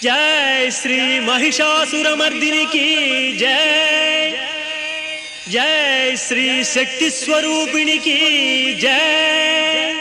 जय श्री महिषासुरमर्दिनी की जय। जय श्री शक्ति स्वरूपिणी की जय।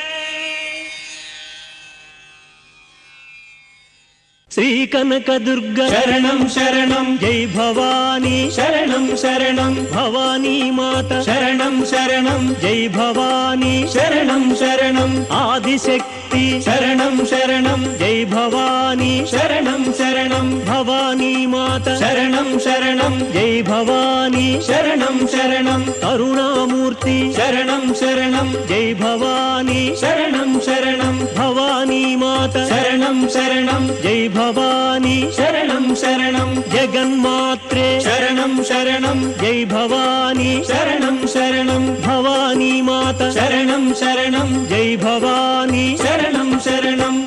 श्री कनक दुर्गा शरणं शरणं जय भवानी शरणं शरणं भवानी माता शरणं शरणं जय भवानी शरणं शरणं आदिशक्ति शरणं शरणं जय भवानी शरणं शरणं भवानी माता शरणं शरणं जय भवानी शरणं शरणं करुणामूर्ति शरणं शरणं जय भवानी शरणं शरणं भवानी माता शरणं शरणं जय भवानी शरणं शरणं जगन्मात्रे शरणं शरणं जय भवानी शरणं शरणं भवानी माता शरणं शरणं जय भवानी शरणं शरणं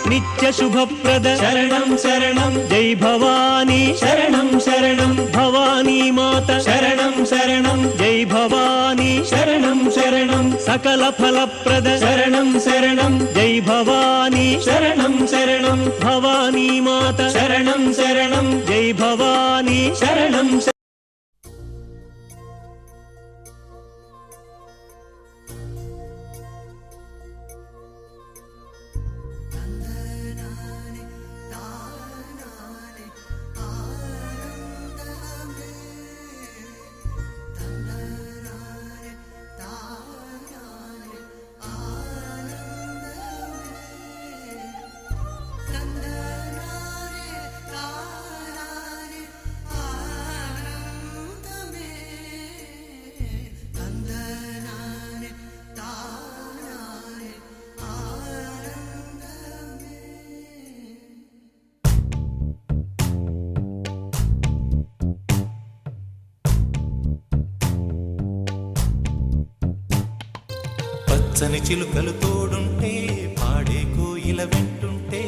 नित्य शुभप्रद शरणं शरणं जय भवानी शरणं शरणं भवानी माता शरणं शरणं जय भवानी शरणं शरणं सकल फलप्रद शरणं शरणं जय भवानी शरणं शरणं भवानी माता शरणं शरणं जय भवानी शरणं పచ్చని చిలుకలు తోడుంటే పాడే కోయిల వెంటుంటే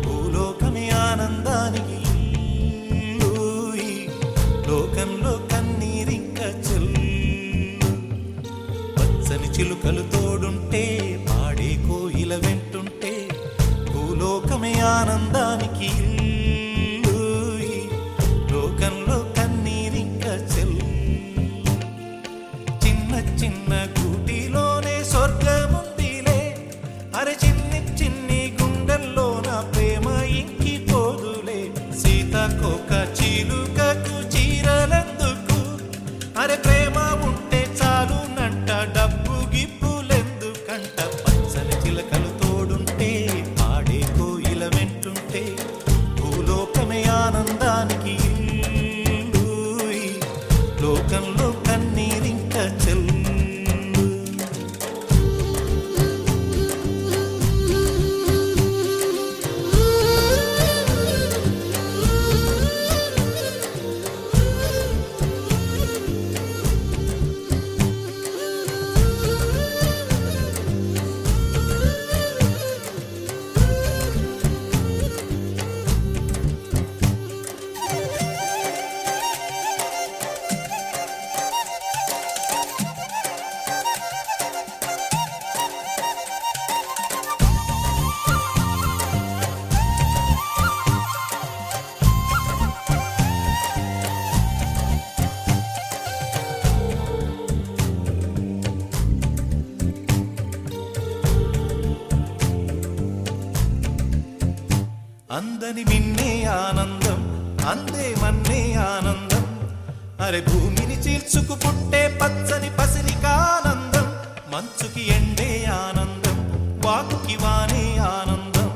భూలోకమే ఆనందానికి లోకంలో కన్నీరింక చెల్లు. పచ్చని చిలుకలు తోడుంటే పాడే కోయిల వెంటుంటే భూలోకమే ఆనందానికి లోకంలో కన్నీరింక చెల్లు. చిన్న చిన్న గూటిలోనే స్వర్గముందిలే అరే చిన్ని చిన్ని గుండెల్లో నా ప్రేమ ఇంకి పోదులే. సీతాకోక చిలుకకు చీరలెందుకు అరే ప్రేమ ఉంటే చాలునంట డబ్బు గిప్పులెందుకంట. పచ్చని చిలకలు తోడుంటే పాడే కోయిల వెంటుంటే భూలోకమే ఆనందానికి లోకంలో కన్నీరింక చెల్లు. అందని మిన్నే ఆనందం అందే మన్నే ఆనందం అరే భూమిని చీల్చుకు పుట్టే పచ్చని పసిరికానందం. మంచుకి ఎండే ఆనందం వాకుకి వానే ఆనందం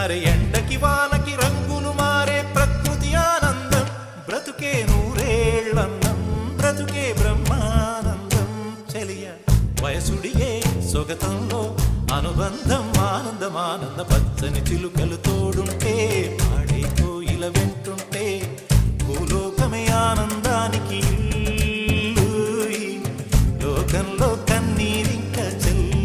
అరే ఎండకి వానకి రంగులు మారే ప్రకృతి ఆనందం. బ్రతుకే నూరేళ్ళన్నం బ్రతుకే బ్రహ్మానందం చెలియ వయసుడిగే సొగతంలో అనుబంధం ఆనందం ఆనంద. పచ్చని చిలుకలు తోడుంటే పాడే కోయిల వెంటుంటే భూలోకమే ఆనందానికి లోకంలో కన్నీరింక చెల్లు.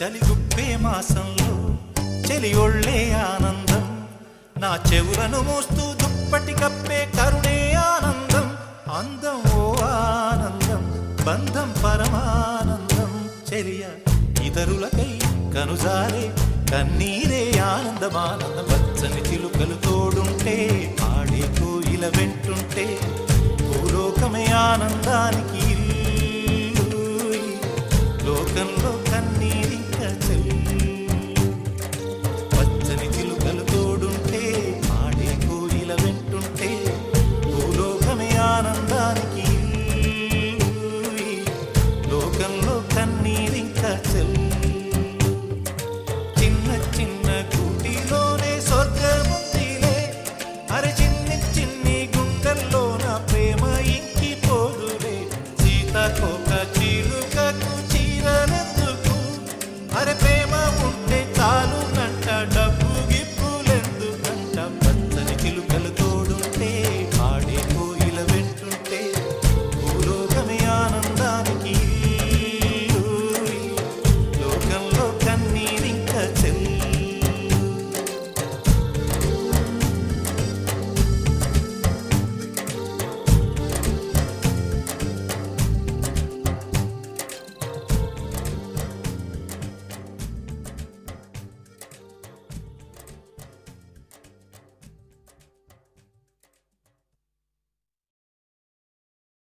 చలిగుప్పే మాసంలో చెలి ఒళ్ళే ఆనందం నా చెవులను మోస్తూ దుప్పటి కప్పే కరుణే ఆనందం అందం ఓ ఆనందం బంధం పరమానందం చెలియ ఇతరులకై కనుజారే కన్నీరే ఆనందమానందం పచ్చని చిలుకలు తోడుంటే ఆడే కోయిల వెంటుంటే భూలోకమే ఆనందానికి ఇల్లు. లోకంలో